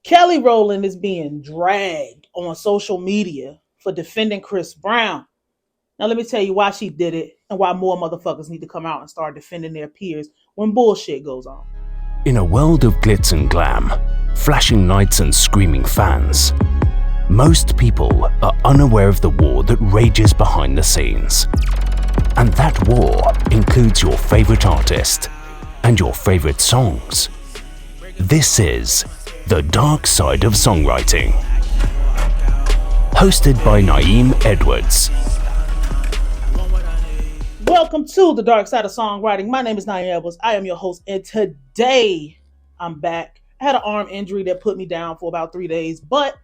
Kelly Rowland is being dragged on social media for defending Chris Brown. Now, let me tell you why she did it and why more motherfuckers need to come out and start defending their peers when bullshit goes on. In a world of glitz and glam, flashing lights and screaming fans, most people are unaware of the war that rages behind the scenes. And that war includes your favorite artist and your favorite songs. This is The Dark Side of Songwriting. Hosted by Nayim Edwards. Welcome to The Dark Side of Songwriting. My name is Nayim Edwards. I am your host, and today I'm back. I had an arm injury that put me down for about 3 days, but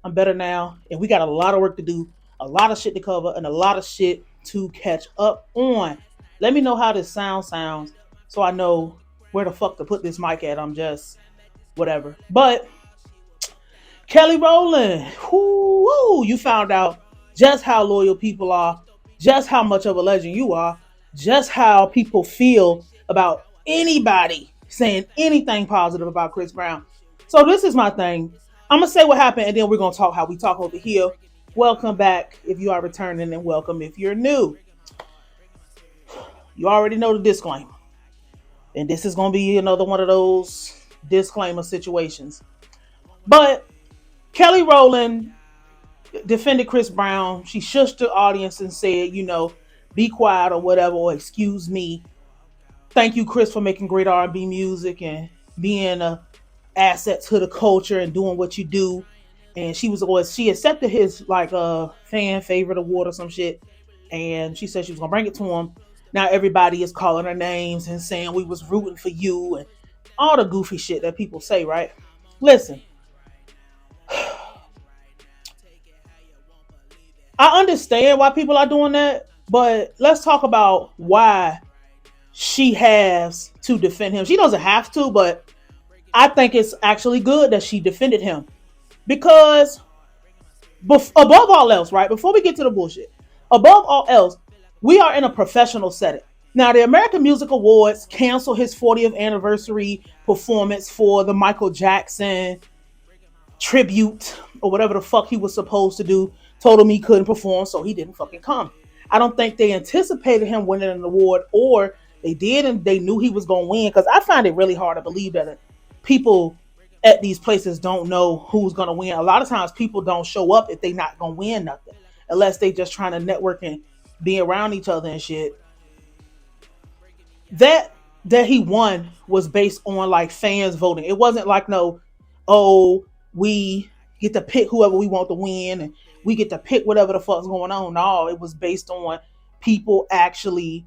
I'm better now, and we got a lot of work to do, a lot of shit to cover, and a lot of shit to catch up on. Let me know how this sounds so I know where the fuck to put this mic at. I'm just whatever. But Kelly Rowland, you found out just how loyal people are, just how much of a legend you are, just how people feel about anybody saying anything positive about Chris Brown. So this is my thing. I'm going to say what happened, and then we're going to talk how we talk over here. Welcome back if you are returning, and welcome if you're new. You already know the disclaimer. And this is going to be another one of those disclaimer situations. But Kelly Rowland defended Chris Brown. She shushed the audience and said, be quiet or whatever, or excuse me. Thank you, Chris, for making great R&B music and being an asset to the culture and doing what you do. And she accepted his fan favorite award or some shit. And she said she was going to bring it to him. Now everybody is calling her names and saying we was rooting for you and all the goofy shit that people say, right? Listen. I understand why people are doing that, but let's talk about why she has to defend him. She doesn't have to, but I think it's actually good that she defended him. Because above all else, right, before we get to the bullshit, above all else, we are in a professional setting. Now, the American Music Awards canceled his 40th anniversary performance for the Michael Jackson tribute or whatever the fuck he was supposed to do. Told him he couldn't perform, so he didn't fucking come. I don't think they anticipated him winning an award, or they did and they knew he was going to win, because I find it really hard to believe that people at these places don't know who's going to win. A lot of times people don't show up if they not going to win nothing, unless they just trying to network and be around each other and shit. That he won was based on fans voting. It wasn't we get to pick whoever we want to win and we get to pick whatever the fuck's going on. No, it was based on people actually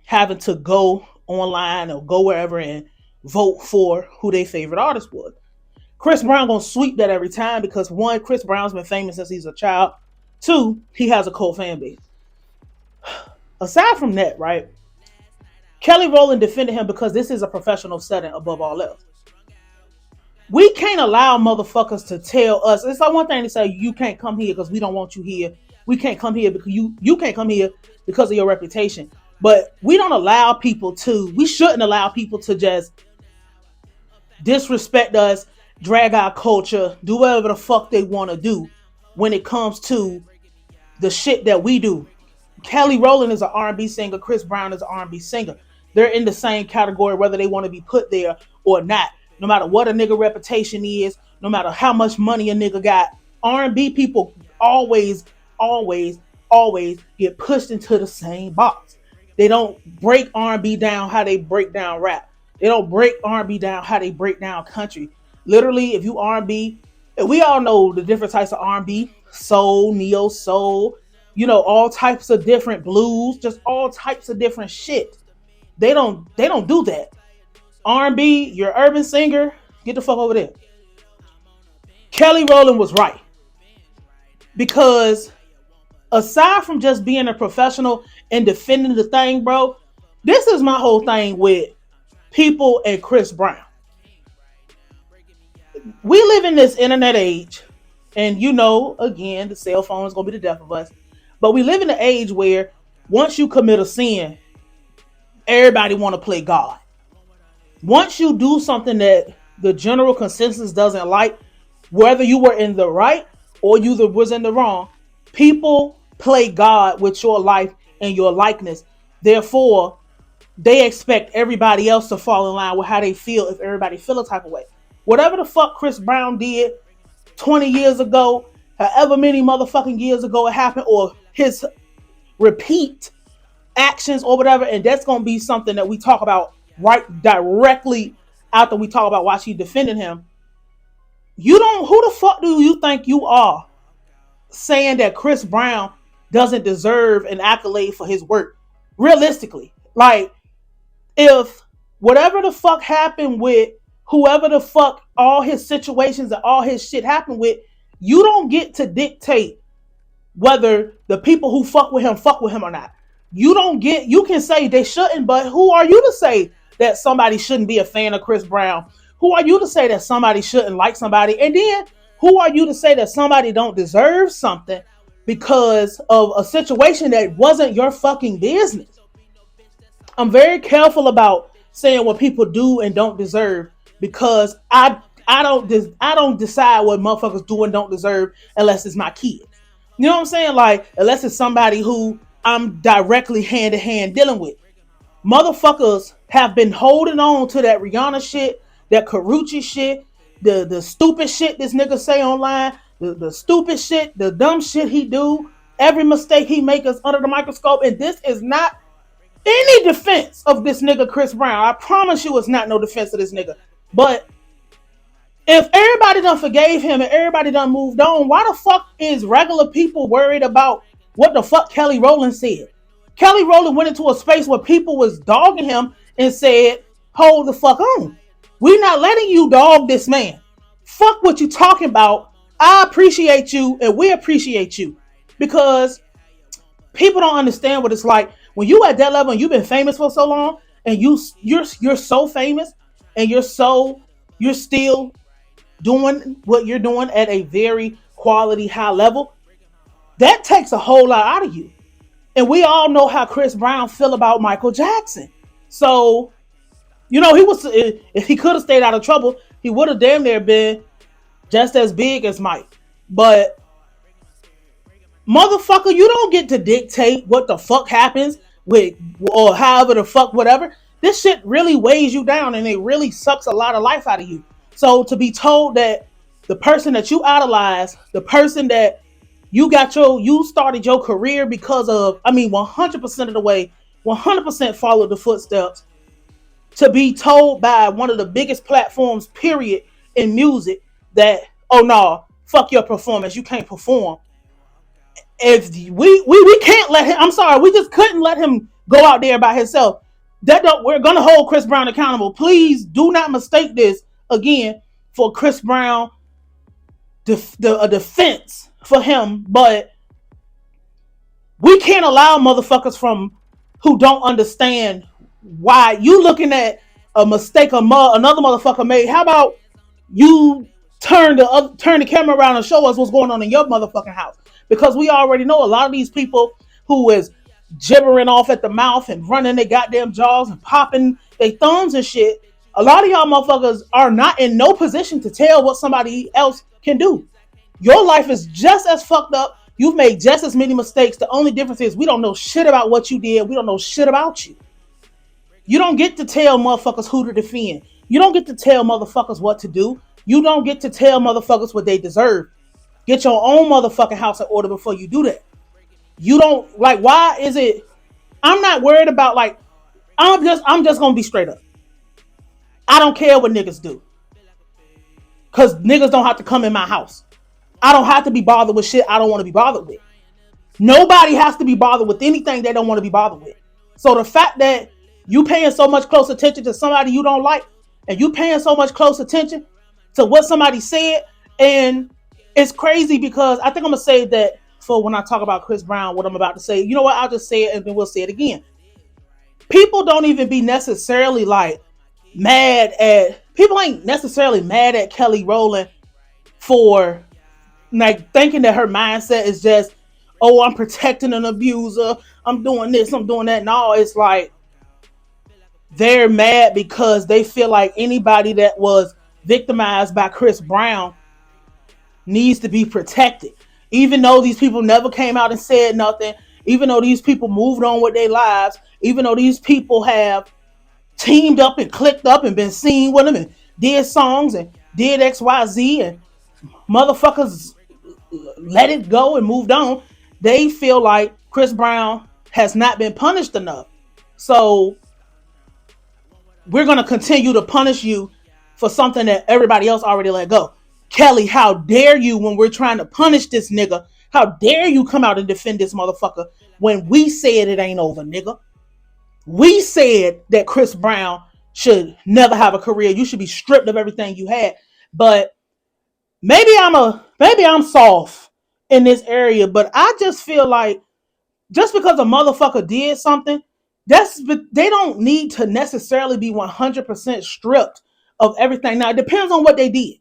having to go online or go wherever and vote for who their favorite artist was. Chris Brown gonna sweep that every time because, one, Chris Brown's been famous since he's a child. Two, he has a cult fan base. Aside from that, right, Kelly Rowland defended him because this is a professional setting above all else. We can't allow motherfuckers to tell us. It's like one thing to say, you can't come here because we don't want you here. We can't come here because you can't come here because of your reputation. But we shouldn't allow people to just disrespect us, drag our culture, do whatever the fuck they want to do when it comes to the shit that we do. Kelly Rowland is an R&B singer. Chris Brown is an R&B singer. They're in the same category whether they want to be put there or not. No matter what a nigga reputation is, no matter how much money a nigga got, R&B people always get pushed into the same box. They don't break R&B down how they break down rap. They don't break R&B down how they break down country. Literally, if you R&B, we all know the different types of R&B, soul, neo soul, all types of different blues, just all types of different shit. They don't do that. R&B, you're an urban singer, get the fuck over there. Kelly Rowland was right. Because aside from just being a professional and defending the thing, bro, this is my whole thing with people and Chris Brown. We live in this internet age, and again, the cell phone is going to be the death of us. But we live in an age where once you commit a sin, everybody want to play God. Once you do something that the general consensus doesn't like, whether you were in the right or you was in the wrong, people play God with your life and your likeness. Therefore, they expect everybody else to fall in line with how they feel if everybody feel a type of way. Whatever the fuck Chris Brown did 20 years ago, however many motherfucking years ago it happened, or his repeat actions or whatever, and that's going to be something that we talk about right directly after we talk about why she defended him. You don't, who the fuck do you think you are saying that Chris Brown doesn't deserve an accolade for his work? Realistically, like, if whatever the fuck happened with whoever the fuck all his situations and all his shit happened with, you don't get to dictate whether the people who fuck with him or not. You can say they shouldn't, but who are you to say that somebody shouldn't be a fan of Chris Brown? Who are you to say that somebody shouldn't like somebody? And then who are you to say that somebody don't deserve something because of a situation that wasn't your fucking business? I'm very careful about saying what people do and don't deserve, because I don't decide what motherfuckers do and don't deserve unless it's my kid. You know what I'm saying? Like, unless it's somebody who I'm directly hand to hand dealing with. Motherfuckers have been holding on to that Rihanna shit, that Karuchi shit, the stupid shit this nigga say online, the stupid shit, the dumb shit he do, every mistake he make us under the microscope. And this is not any defense of this nigga Chris Brown. I promise you it's not no defense of this nigga. But if everybody done forgave him and everybody done moved on, why the fuck is regular people worried about what the fuck Kelly Rowland said? Kelly Rowland went into a space where people was dogging him and said, hold the fuck on. We not letting you dog this man. Fuck what you talking about. I appreciate you and we appreciate you. Because people don't understand what it's like when you at that level and you've been famous for so long, and you're so famous and you're still doing what you're doing at a very quality high level. That takes a whole lot out of you. And we all know how Chris Brown feel about Michael Jackson. So, you know, if he could have stayed out of trouble, he would have damn near been just as big as Mike. But motherfucker, you don't get to dictate what the fuck happens with, or however the fuck whatever. This shit really weighs you down and it really sucks a lot of life out of you. So to be told that the person that you idolize, the person that you started your career because of, 100% of the way, 100% followed the footsteps, to be told by one of the biggest platforms, period, in music that, oh no, fuck your performance, you can't perform. If we can't let him, I'm sorry, we just couldn't let him go out there by himself. We're gonna hold Chris Brown accountable. Please do not mistake this again for Chris Brown, a defense for him, but we can't allow motherfuckers who don't understand why you looking at a mistake another motherfucker made. How about you turn the camera around and show us what's going on in your motherfucking house? Because we already know a lot of these people who is gibbering off at the mouth and running their goddamn jaws and popping their thumbs and shit. A lot of y'all motherfuckers are not in no position to tell what somebody else can do. Your life is just as fucked up. You've made just as many mistakes. The only difference is we don't know shit about what you did. We don't know shit about you. You don't get to tell motherfuckers who to defend. You don't get to tell motherfuckers what to do. You don't get to tell motherfuckers what they deserve. Get your own motherfucking house in order before you do that. You don't, like, why is it, I'm not worried about, like, I'm just gonna be straight up. I don't care what niggas do. Cause niggas don't have to come in my house. I don't have to be bothered with shit I don't want to be bothered with. Nobody has to be bothered with anything they don't want to be bothered with. So the fact that you paying so much close attention to somebody you don't like, and you paying so much close attention to what somebody said, and it's crazy because I think I'm gonna save that for when I talk about Chris Brown, what I'm about to say. You know what? I'll just say it and then we'll say it again. People don't even be necessarily like people ain't necessarily mad at Kelly Rowland for like thinking that her mindset is just, oh, I'm protecting an abuser, I'm doing this, I'm doing that. No, it's like they're mad because they feel like anybody that was victimized by Chris Brown needs to be protected. Even though these people never came out and said nothing, even though these people moved on with their lives, even though these people have teamed up and clicked up and been seen with them and did songs and did XYZ and motherfuckers let it go and moved on, they feel like Chris Brown has not been punished enough. So we're going to continue to punish you for something that everybody else already let go. Kelly, how dare you when we're trying to punish this nigga? How dare you come out and defend this motherfucker when we said it ain't over, nigga? We said that Chris Brown should never have a career. You should be stripped of everything you had. But maybe I'm soft in this area, but I just feel like just because a motherfucker did something, they don't need to necessarily be 100% stripped of everything. Now, it depends on what they did.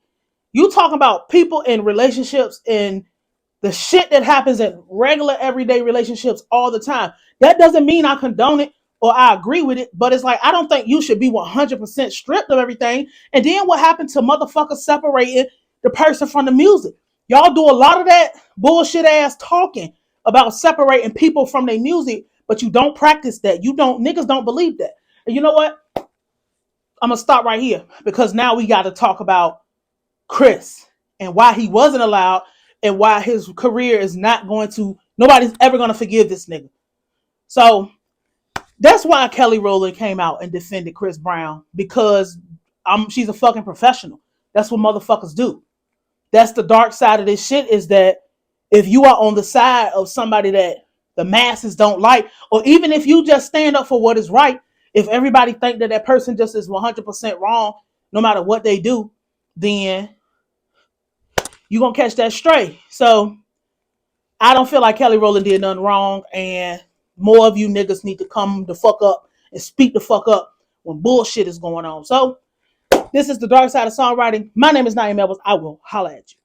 You talking about people in relationships and the shit that happens in regular everyday relationships all the time. That doesn't mean I condone it or I agree with it, but it's like I don't think you should be 100% stripped of everything. And then what happened to motherfuckers separating the person from the music? Y'all do a lot of that bullshit ass talking about separating people from their music, but you don't practice that. Niggas don't believe that. And you know what? I'm gonna stop right here because now we got to talk about Chris and why he wasn't allowed and why his career is nobody's ever going to forgive this nigga. So that's why Kelly Rowland came out and defended Chris Brown, because she's a fucking professional. That's what motherfuckers do. That's the dark side of this shit, is that if you are on the side of somebody that the masses don't like, or even if you just stand up for what is right, if everybody think that person just is 100% wrong, no matter what they do, then you're going to catch that stray. So I don't feel like Kelly Rowland did nothing wrong, and more of you niggas need to come the fuck up and speak the fuck up when bullshit is going on. So this is the dark side of songwriting. My name is Nayim. I will holla at you.